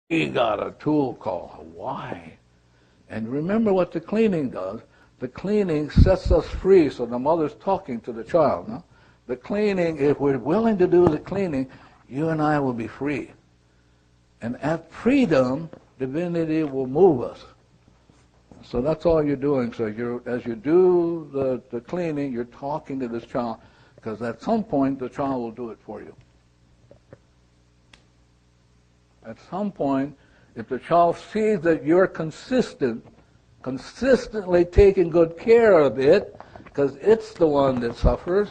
We got a tool called Hawaii. And remember what the cleaning does. The cleaning sets us free, so the mother's talking to the child. No? The cleaning, if we're willing to do the cleaning, you and I will be free. And at freedom, divinity will move us. So that's all you're doing. So as you do the cleaning, you're talking to this child, because at some point the child will do it for you. At some point, if the child sees that you're consistently taking good care of it, because it's the one that suffers,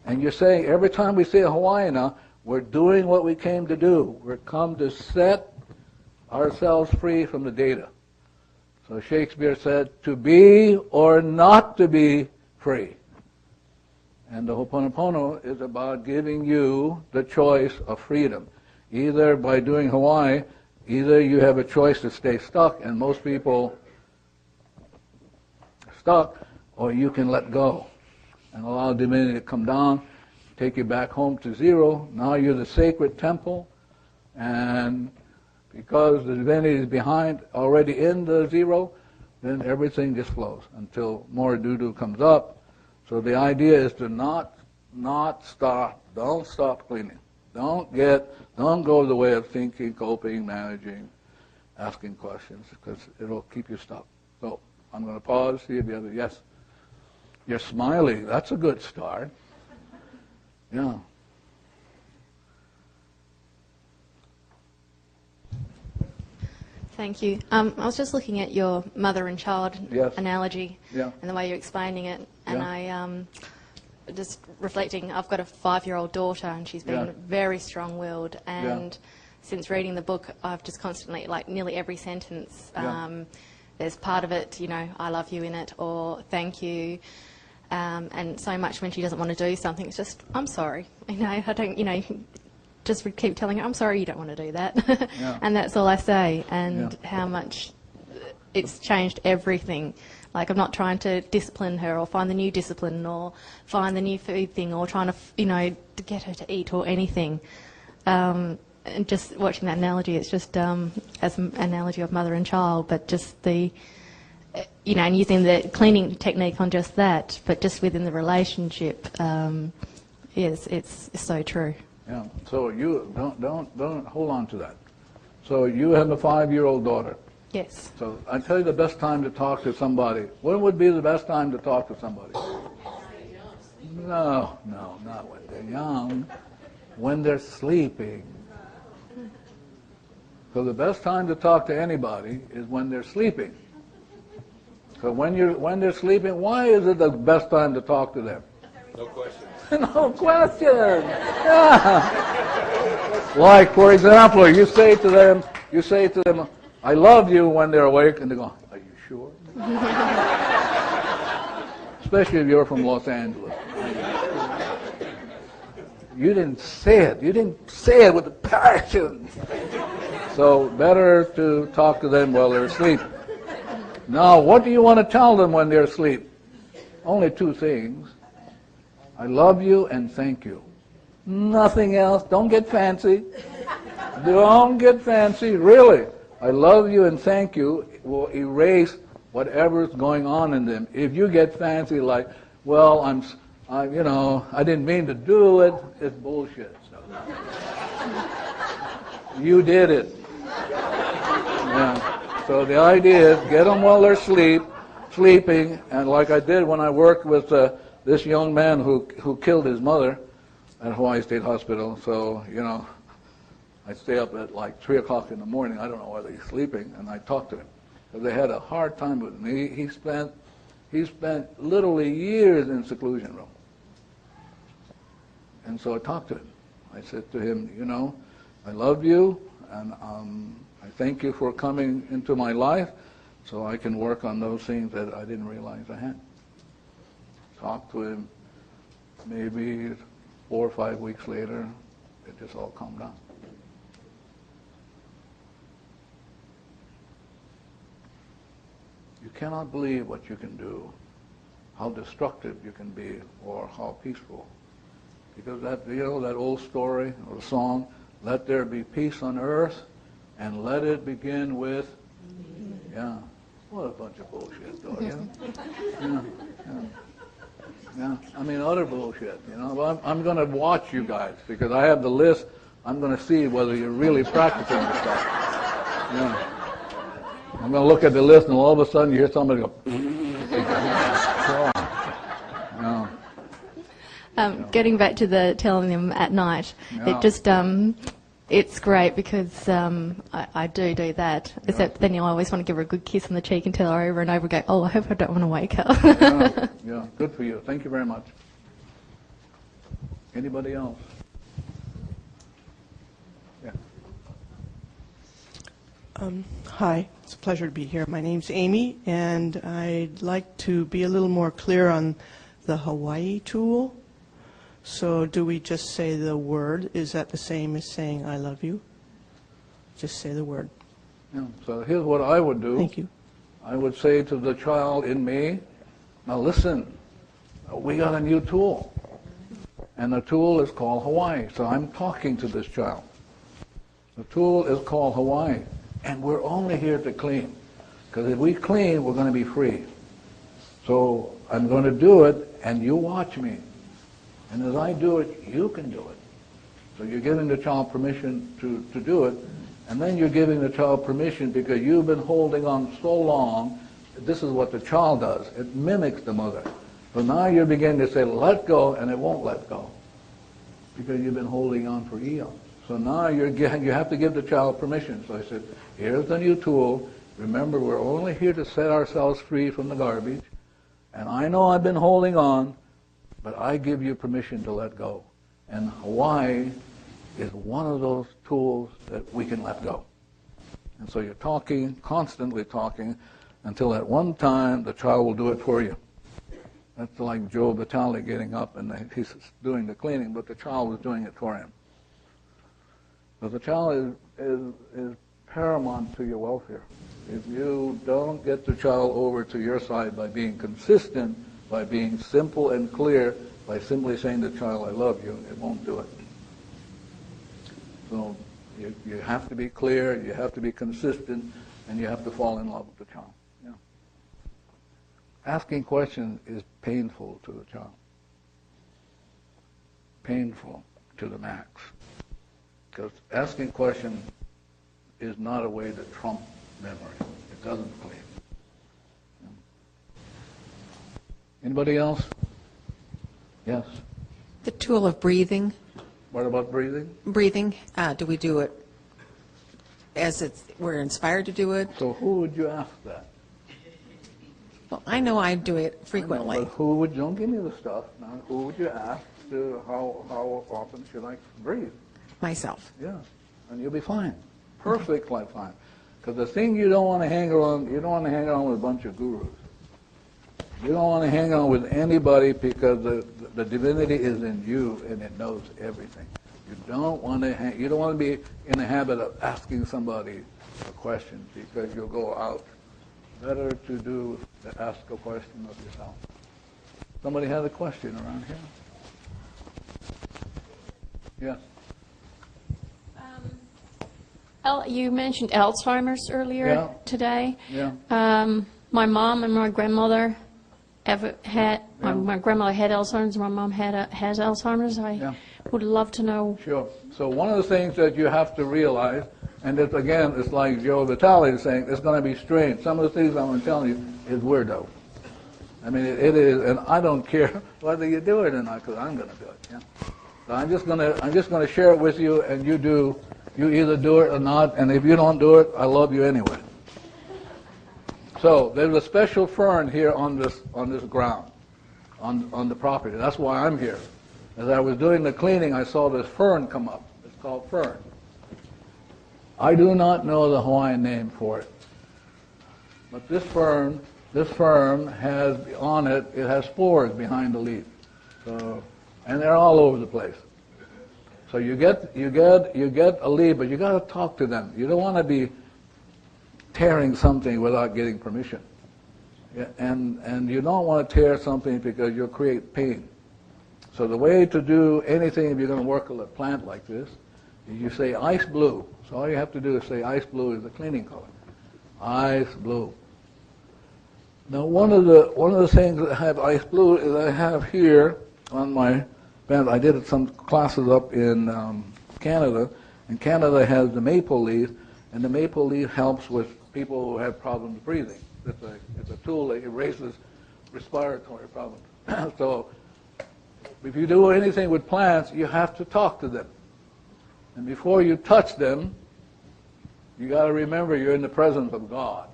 and you're saying, every time we say Hawaii now, we're doing what we came to do. We're come to set ourselves free from the data. So Shakespeare said, to be or not to be free. And the Ho'oponopono is about giving you the choice of freedom. Either by doing Hawaii, either you have a choice to stay stuck, and most people are stuck, or you can let go and allow divinity to come down, take you back home to zero. Now you're the sacred temple, and because the divinity is behind, already in the zero, then everything just flows until more doo-doo comes up. So the idea is to not stop, don't stop cleaning. Don't go the way of thinking, coping, managing, asking questions, because it'll keep you stuck. So I'm going to pause, see if you have yes. You're smiling. That's a good start. Yeah. Thank you. I was just looking at your mother and child analogy and the way you're explaining it, and I just reflecting, I've got a 5-year-old daughter, and she's been very strong-willed, and since reading the book, I've just constantly, like nearly every sentence, there's part of it, you know, I love you in it, or thank you, and so much when she doesn't want to do something, it's just, I'm sorry, you know, I don't, you know, just keep telling her, I'm sorry you don't want to do that, and that's all I say, and how much it's changed everything. Like, I'm not trying to discipline her or find the new discipline or find the new food thing or trying to, you know, to get her to eat or anything. And just watching that analogy, it's just as an analogy of mother and child, but just the, you know, and using the cleaning technique on just that, but just within the relationship, yes, it's so true. Yeah. So you don't hold on to that. So you have a 5-year-old daughter. Yes. So I tell you the best time to talk to somebody. When would be the best time to talk to somebody? No, not when they're young. When they're sleeping. So the best time to talk to anybody is when they're sleeping. So when they're sleeping, why is it the best time to talk to them? No question. No question. Yeah. Like, for example, you say to them, I love you when they're awake, and they go, are you sure? Especially if you're from Los Angeles. You didn't say it. You didn't say it with a passion. So better to talk to them while they're asleep. Now, what do you want to tell them when they're asleep? Only 2 things. I love you and thank you. Nothing else. Don't get fancy. Don't get fancy, really. I love you and thank you will erase whatever's going on in them. If you get fancy like, well, I didn't mean to do it, it's bullshit. You did it. Yeah. So the idea is get them while they're sleeping, and like I did when I worked with this young man who killed his mother at Hawaii State Hospital. So, you know, I stay up at like 3 o'clock in the morning. I don't know whether he's sleeping, and I talk to him because they had a hard time with him. He spent literally years in seclusion room, and so I talked to him. I said to him, you know, I love you, and I thank you for coming into my life, so I can work on those things that I didn't realize I had. Talked to him. Maybe 4 or 5 weeks later, it just all calmed down. You cannot believe what you can do, how destructive you can be, or how peaceful. Because that, you know, that old story or song, let there be peace on earth and let it begin with, yeah. What a bunch of bullshit, though, yeah. I mean, utter bullshit, you know. Well, I'm going to watch you guys because I have the list. I'm going to see whether you're really practicing this stuff. Yeah. I'm going to look at the list, and all of a sudden you hear somebody go, Getting back to the telling them at night, it just, it's great because I do that, except then you always want to give her a good kiss on the cheek and tell her over and over again, oh, I hope I don't want to wake her. Yeah, good for you. Thank you very much. Anybody else? Yeah. Hi, it's a pleasure to be here. My name's Amy, and I'd like to be a little more clear on the Hawaii tool. So do we just say the word? Is that the same as saying I love you? Just say the word. Yeah. So here's what I would do. Thank you. I would say to the child in me, now listen, we got a new tool. And the tool is called Hawaii. So I'm talking to this child. The tool is called Hawaii. And we're only here to clean. Because if we clean, we're going to be free. So I'm going to do it, and you watch me. And as I do it, you can do it. So you're giving the child permission to do it, and then you're giving the child permission because you've been holding on so long. This is what the child does. It mimics the mother. So now you're beginning to say, let go, and it won't let go because you've been holding on for eons. So now you have to give the child permission. So I said, here's the new tool. Remember, we're only here to set ourselves free from the garbage. And I know I've been holding on, but I give you permission to let go. And Hawaii is one of those tools that we can let go. And so you're talking, constantly talking, until at one time the child will do it for you. That's like Joe Vitali getting up and he's doing the cleaning, but the child was doing it for him. So the child is paramount to your welfare. If you don't get the child over to your side by being consistent, by being simple and clear, by simply saying to the child, I love you, it won't do it. So you have to be clear, you have to be consistent, and you have to fall in love with the child. Yeah. Asking questions is painful to the child. Painful to the max. Because asking questions is not a way to trump memory. It doesn't clean. Anybody else? Yes. The tool of breathing. What about breathing? Breathing. Do we do it as we're inspired to do it? So who would you ask that? Well, I know I do it frequently. But who would? Don't give me the stuff. Now, who would you ask to how often should I breathe? Myself. Yeah, and you'll be fine. Perfectly fine. Because the thing you don't want to hang around, you don't want to hang around with a bunch of gurus. You don't want to hang on with anybody because the divinity is in you and it knows everything. You don't want to be in the habit of asking somebody a question because you'll go out. Better to ask a question of yourself. Somebody had a question around here? Yes. You mentioned Alzheimer's earlier today. Yeah. My mom and my grandmother my grandmother had Alzheimer's, my mom has Alzheimer's. I would love to know. Sure. So one of the things that you have to realize, and it's like Joe Vitali is saying, it's going to be strange. Some of the things I'm going to tell you is weirdo. I mean, it is, and I don't care whether you do it or not, because I'm going to do it. Yeah. So I'm just going to share it with you, and you either do it or not, and if you don't do it, I love you anyway. So there's a special fern here on this ground, on the property. That's why I'm here. As I was doing the cleaning, I saw this fern come up. It's called fern. I do not know the Hawaiian name for it, but this fern has on it. It has spores behind the leaf, and they're all over the place. So you get a leaf, but you got to talk to them. You don't want to be tearing something without getting permission. Yeah, and you don't want to tear something because you'll create pain. So the way to do anything if you're going to work with a plant like this You say ice blue. So all you have to do is say ice blue is the cleaning color. Ice blue. Now one of the things that I have ice blue is I have here on my band. I did some classes up in Canada, and Canada has the maple leaf, and the maple leaf helps with people who have problems breathing. It's a tool that erases respiratory problems. So if you do anything with plants, you have to talk to them. And before you touch them, you got to remember you're in the presence of God.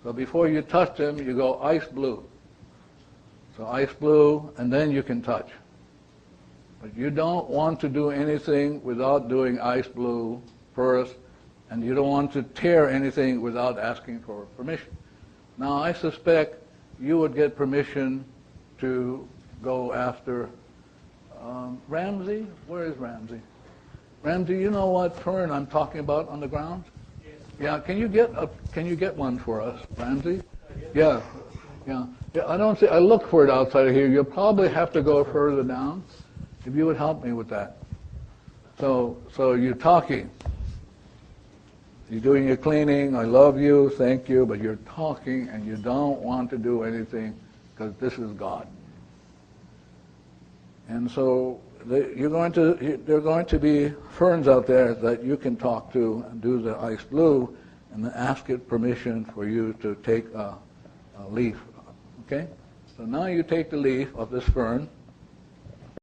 So before you touch them, you go ice blue. So ice blue, and then you can touch. But you don't want to do anything without doing ice blue first, and you don't want to tear anything without asking for permission. Now, I suspect you would get permission to go after Ramsey. Where is Ramsey? Ramsey, you know what fern I'm talking about on the ground? Yes. Yeah. Can you get one for us, Ramsey? Yeah. Yeah. I don't see. I look for it outside of here. You'll probably have to go further down. If you would help me with that. So you're talking. You're doing your cleaning. I love you. Thank you. But you're talking, and you don't want to do anything because this is God. And so there are going to be ferns out there that you can talk to and do the ice blue, and then ask it permission for you to take a leaf. Okay? So now you take the leaf of this fern,